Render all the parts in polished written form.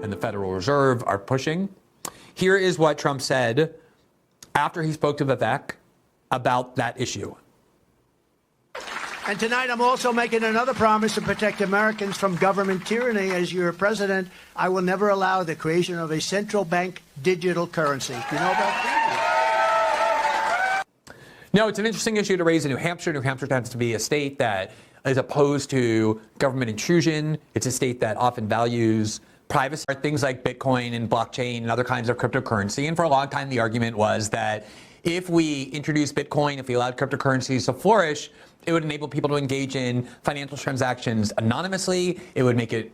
and the Federal Reserve are pushing. Here is what Trump said after he spoke to Vivek about that issue. And tonight, I'm also making another promise to protect Americans from government tyranny. As your president, I will never allow the creation of a central bank digital currency. Do you know about that? No, it's an interesting issue to raise in New Hampshire. New Hampshire tends to be a state that is opposed to government intrusion. It's a state that often values privacy, things like Bitcoin and blockchain and other kinds of cryptocurrency. And for a long time, the argument was that if we introduced Bitcoin, if we allowed cryptocurrencies to flourish, it would enable people to engage in financial transactions anonymously. It would make it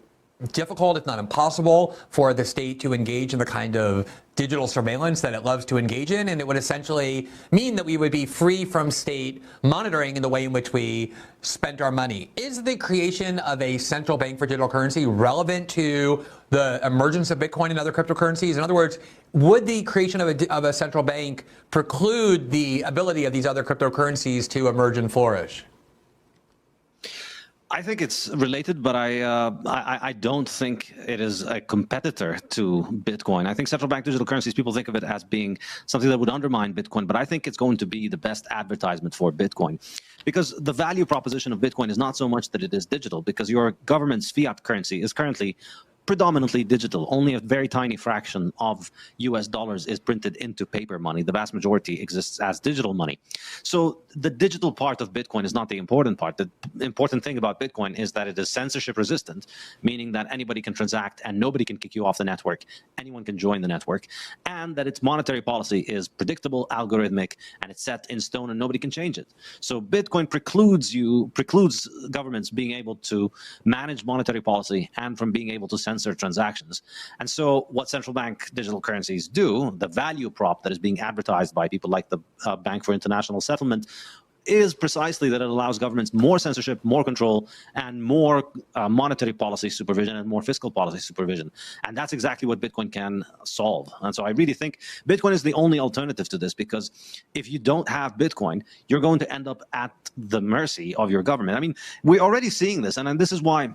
difficult, if not impossible, for the state to engage in the kind of digital surveillance that it loves to engage in. And it would essentially mean that we would be free from state monitoring in the way in which we spent our money. Is the creation of a central bank for digital currency relevant to the emergence of Bitcoin and other cryptocurrencies? In other words, would the creation of a central bank preclude the ability of these other cryptocurrencies to emerge and flourish? I think it's related, but I don't think it is a competitor to Bitcoin. I think central bank digital currencies, people think of it as being something that would undermine Bitcoin, but I think it's going to be the best advertisement for Bitcoin. Because the value proposition of Bitcoin is not so much that it is digital, because your government's fiat currency is currently predominantly digital. Only a very tiny fraction of US dollars is printed into paper money. The vast majority exists as digital money. So the digital part of Bitcoin is not the important part. The important thing about Bitcoin is that it is censorship resistant, meaning that anybody can transact and nobody can kick you off the network. Anyone can join the network. And that its monetary policy is predictable, algorithmic, and it's set in stone and nobody can change it. So Bitcoin precludes governments being able to manage monetary policy and from being able to censor transactions. And so what central bank digital currencies do, the value prop that is being advertised by people like the Bank for International Settlement, is precisely that it allows governments more censorship, more control, and more monetary policy supervision and more fiscal policy supervision. And that's exactly what Bitcoin can solve. And so I really think Bitcoin is the only alternative to this, because if you don't have Bitcoin, you're going to end up at the mercy of your government. I mean, we're already seeing this, and this is why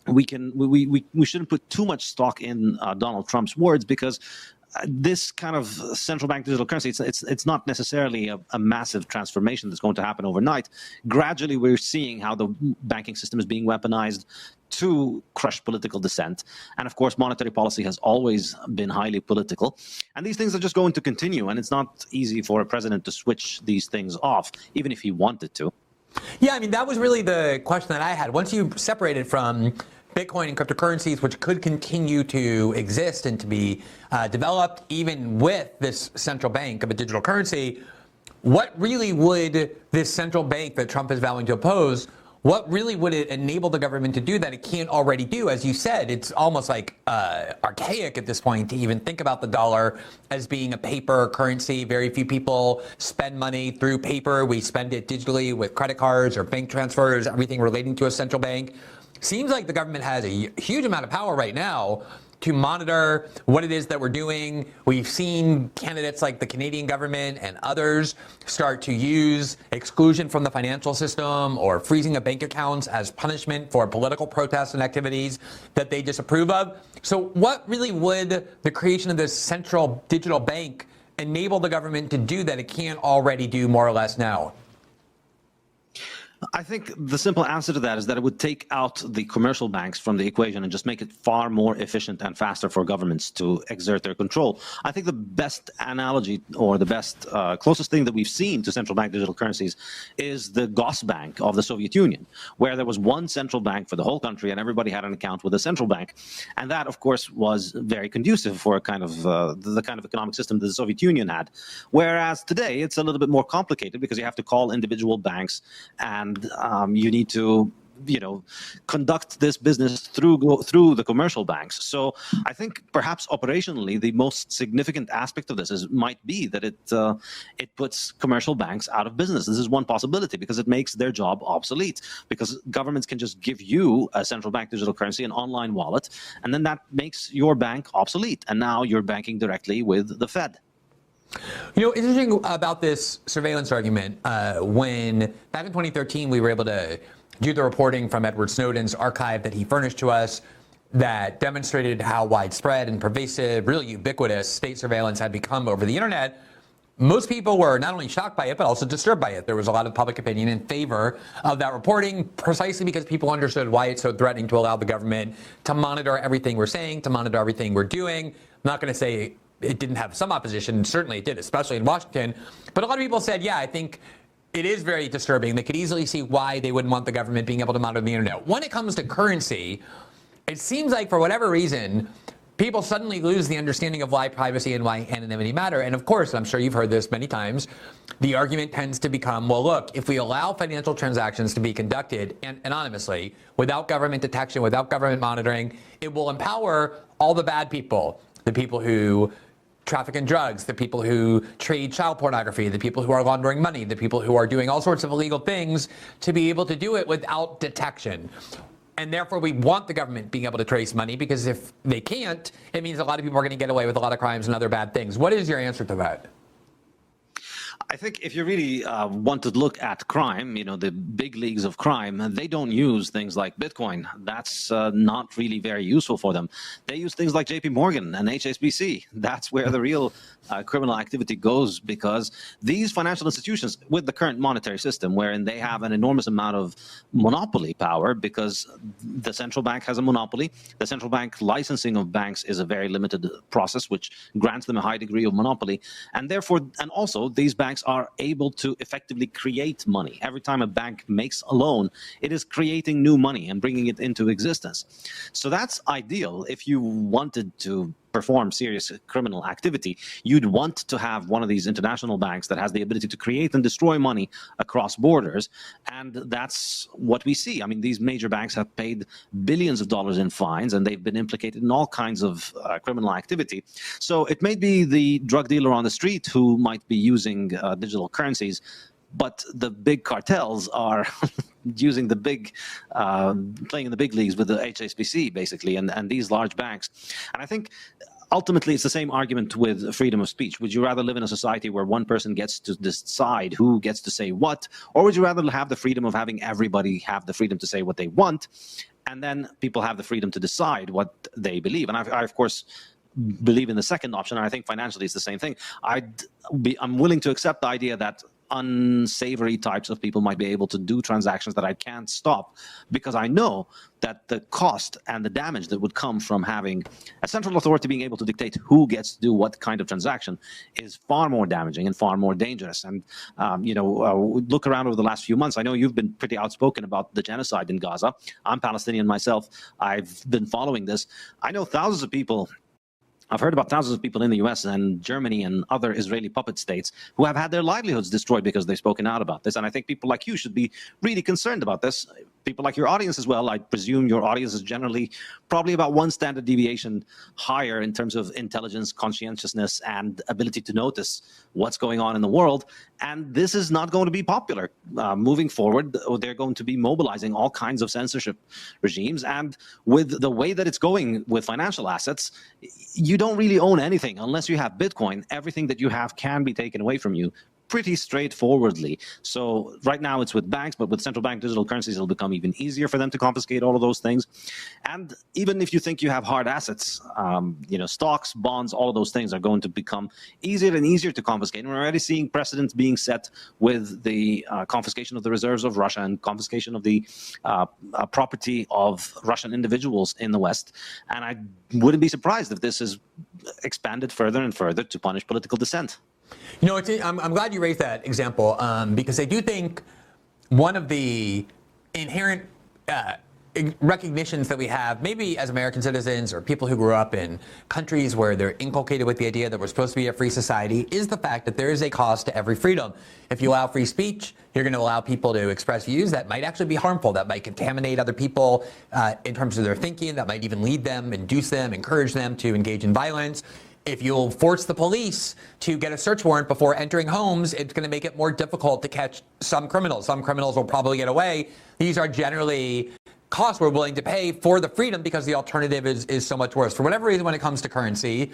we shouldn't put too much stock in Donald Trump's words, because this kind of central bank digital currency, it's not necessarily a massive transformation that's going to happen overnight. Gradually, we're seeing how the banking system is being weaponized to crush political dissent. And of course, monetary policy has always been highly political. And these things are just going to continue. And it's not easy for a president to switch these things off, even if he wanted to. Yeah, I mean, that was really the question that I had. Once you separated from Bitcoin and cryptocurrencies, which could continue to exist and to be developed even with this central bank of a digital currency, what really would this central bank that Trump is vowing to oppose, what really would it enable the government to do that it can't already do? As you said, it's almost like archaic at this point to even think about the dollar as being a paper currency. Very few people spend money through paper. We spend it digitally with credit cards or bank transfers, everything relating to a central bank. Seems like the government has a huge amount of power right now to monitor what it is that we're doing. We've seen candidates like the Canadian government and others start to use exclusion from the financial system or freezing of bank accounts as punishment for political protests and activities that they disapprove of. So what really would the creation of this central digital bank enable the government to do that it can't already do more or less now? I think the simple answer to that is that it would take out the commercial banks from the equation and just make it far more efficient and faster for governments to exert their control. I think the best analogy, or the best closest thing that we've seen to central bank digital currencies, is the Gosbank of the Soviet Union, where there was one central bank for the whole country and everybody had an account with a central bank. And that, of course, was very conducive for a kind of the kind of economic system that the Soviet Union had. Whereas today, it's a little bit more complicated because you have to call individual banks and you need to, conduct this business through the commercial banks. So I think perhaps operationally, the most significant aspect of this might be that it puts commercial banks out of business. This is one possibility because it makes their job obsolete, because governments can just give you a central bank digital currency, an online wallet, and then that makes your bank obsolete. And now you're banking directly with the Fed. Interesting about this surveillance argument, when back in 2013 we were able to do the reporting from Edward Snowden's archive that he furnished to us, that demonstrated how widespread and pervasive, really ubiquitous state surveillance had become over the internet, most people were not only shocked by it, but also disturbed by it. There was a lot of public opinion in favor of that reporting, precisely because people understood why it's so threatening to allow the government to monitor everything we're saying, to monitor everything we're doing. I'm not going to say it didn't have some opposition. Certainly it did, especially in Washington. But a lot of people said, yeah, I think it is very disturbing. They could easily see why they wouldn't want the government being able to monitor the internet. When it comes to currency, it seems like for whatever reason, people suddenly lose the understanding of why privacy and why anonymity matter. And of course, I'm sure you've heard this many times, the argument tends to become, well, look, if we allow financial transactions to be conducted anonymously, without government detection, without government monitoring, it will empower all the bad people, the people who traffic in drugs, the people who trade child pornography, the people who are laundering money, the people who are doing all sorts of illegal things, to be able to do it without detection. And therefore, we want the government being able to trace money, because if they can't, it means a lot of people are going to get away with a lot of crimes and other bad things. What is your answer to that? I think if you really want to look at crime, the big leagues of crime, they don't use things like Bitcoin. That's not really very useful for them. They use things like JP Morgan and HSBC. That's where the real criminal activity goes, because these financial institutions, with the current monetary system, wherein they have an enormous amount of monopoly power, because the central bank has a monopoly. The central bank licensing of banks is a very limited process, which grants them a high degree of monopoly. And therefore, and also, these banks are able to effectively create money. Every time a bank makes a loan, it is creating new money and bringing it into existence. So that's ideal. If you wanted to perform serious criminal activity, you'd want to have one of these international banks that has the ability to create and destroy money across borders. And that's what we see. I mean, these major banks have paid billions of dollars in fines, and they've been implicated in all kinds of criminal activity. So it may be the drug dealer on the street who might be using digital currencies, but the big cartels are using the big, playing in the big leagues with the HSBC, basically, and these large banks. And I think ultimately it's the same argument with freedom of speech. Would you rather live in a society where one person gets to decide who gets to say what, or would you rather have the freedom of having everybody have the freedom to say what they want, and then people have the freedom to decide what they believe? And I of course, believe in the second option, and I think financially it's the same thing. I'm willing to accept the idea that unsavory types of people might be able to do transactions that I can't stop, because I know that the cost and the damage that would come from having a central authority being able to dictate who gets to do what kind of transaction is far more damaging and far more dangerous. And, look around over the last few months. I know you've been pretty outspoken about the genocide in Gaza. I'm Palestinian myself. I've been following this. I know thousands of people. I've heard about thousands of people in the U.S. and Germany and other Israeli puppet states who have had their livelihoods destroyed because they've spoken out about this. And I think people like you should be really concerned about this. People like your audience as well. I presume your audience is generally probably about one standard deviation higher in terms of intelligence, conscientiousness, and ability to notice what's going on in the world. And this is not going to be popular. Moving forward, they're going to be mobilizing all kinds of censorship regimes. And with the way that it's going with financial assets, you don't really own anything unless you have Bitcoin. Everything that you have can be taken away from you pretty straightforwardly. So right now it's with banks, but with central bank digital currencies, it'll become even easier for them to confiscate all of those things. And even if you think you have hard assets, stocks, bonds, all of those things are going to become easier and easier to confiscate. And we're already seeing precedents being set with the confiscation of the reserves of Russia and confiscation of the property of Russian individuals in the West. And I wouldn't be surprised if this is expanded further and further to punish political dissent. I'm glad you raised that example, because I do think one of the inherent recognitions that we have, maybe as American citizens or people who grew up in countries where they're inculcated with the idea that we're supposed to be a free society, is the fact that there is a cost to every freedom. If you allow free speech, you're going to allow people to express views that might actually be harmful, that might contaminate other people in terms of their thinking, that might even lead them, induce them, encourage them to engage in violence. If you'll force the police to get a search warrant before entering homes, it's going to make it more difficult to catch some criminals. Some criminals will probably get away. These are generally costs we're willing to pay for the freedom, because the alternative is so much worse. For whatever reason, when it comes to currency,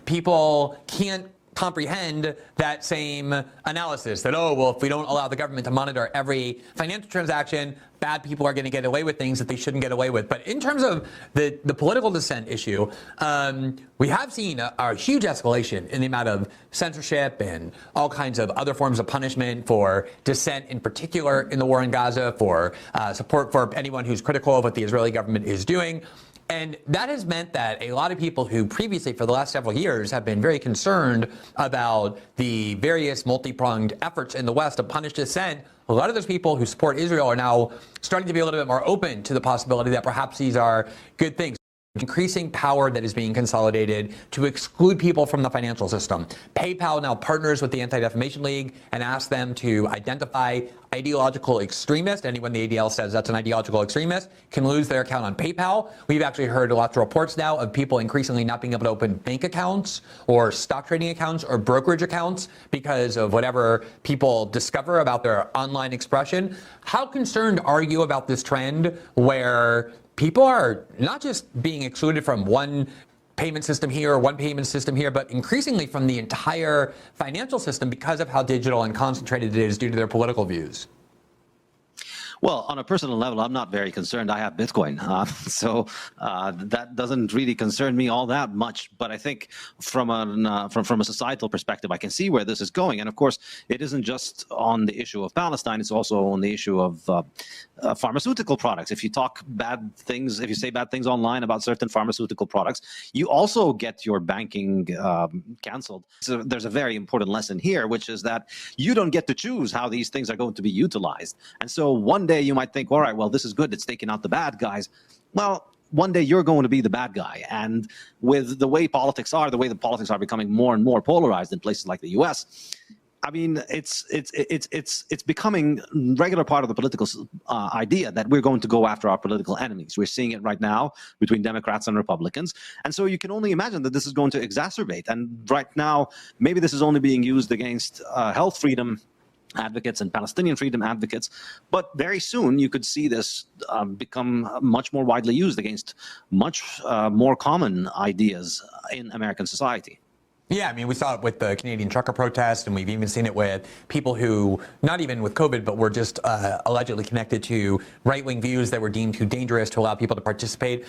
people can't comprehend that same analysis that, oh, well, if we don't allow the government to monitor every financial transaction, bad people are going to get away with things that they shouldn't get away with. But in terms of the political dissent issue, we have seen a huge escalation in the amount of censorship and all kinds of other forms of punishment for dissent, in particular in the war in Gaza, for support for anyone who's critical of what the Israeli government is doing. And that has meant that a lot of people who previously, for the last several years, have been very concerned about the various multi-pronged efforts in the West to punish dissent, a lot of those people who support Israel are now starting to be a little bit more open to the possibility that perhaps these are good things. Increasing power that is being consolidated to exclude people from the financial system. PayPal now partners with the Anti-Defamation League and asks them to identify ideological extremists. Anyone the ADL says that's an ideological extremist can lose their account on PayPal. We've actually heard lots of reports now of people increasingly not being able to open bank accounts or stock trading accounts or brokerage accounts because of whatever people discover about their online expression. How concerned are you about this trend where people are not just being excluded from one payment system here or one payment system here, but increasingly from the entire financial system because of how digital and concentrated it is due to their political views? Well, on a personal level, I'm not very concerned. I have Bitcoin, so that doesn't really concern me all that much. But I think from a societal perspective, I can see where this is going. And of course, it isn't just on the issue of Palestine; it's also on the issue of pharmaceutical products. If you talk bad things, if you say bad things online about certain pharmaceutical products, you also get your banking canceled. So there's a very important lesson here, which is that you don't get to choose how these things are going to be utilized. And so one day you might think, all right, well, this is good. It's taking out the bad guys. Well, one day you're going to be the bad guy. And with the way politics are, the way the politics are becoming more and more polarized in places like the U.S., I mean, it's becoming regular part of the political idea that we're going to go after our political enemies. We're seeing it right now between Democrats and Republicans. And so you can only imagine that this is going to exacerbate. And right now, maybe this is only being used against health freedom advocates and Palestinian freedom advocates. But very soon you could see this become much more widely used against much more common ideas in American society. Yeah, I mean, we saw it with the Canadian trucker protest, and we've even seen it with people who, not even with COVID, but were just allegedly connected to right-wing views that were deemed too dangerous to allow people to participate.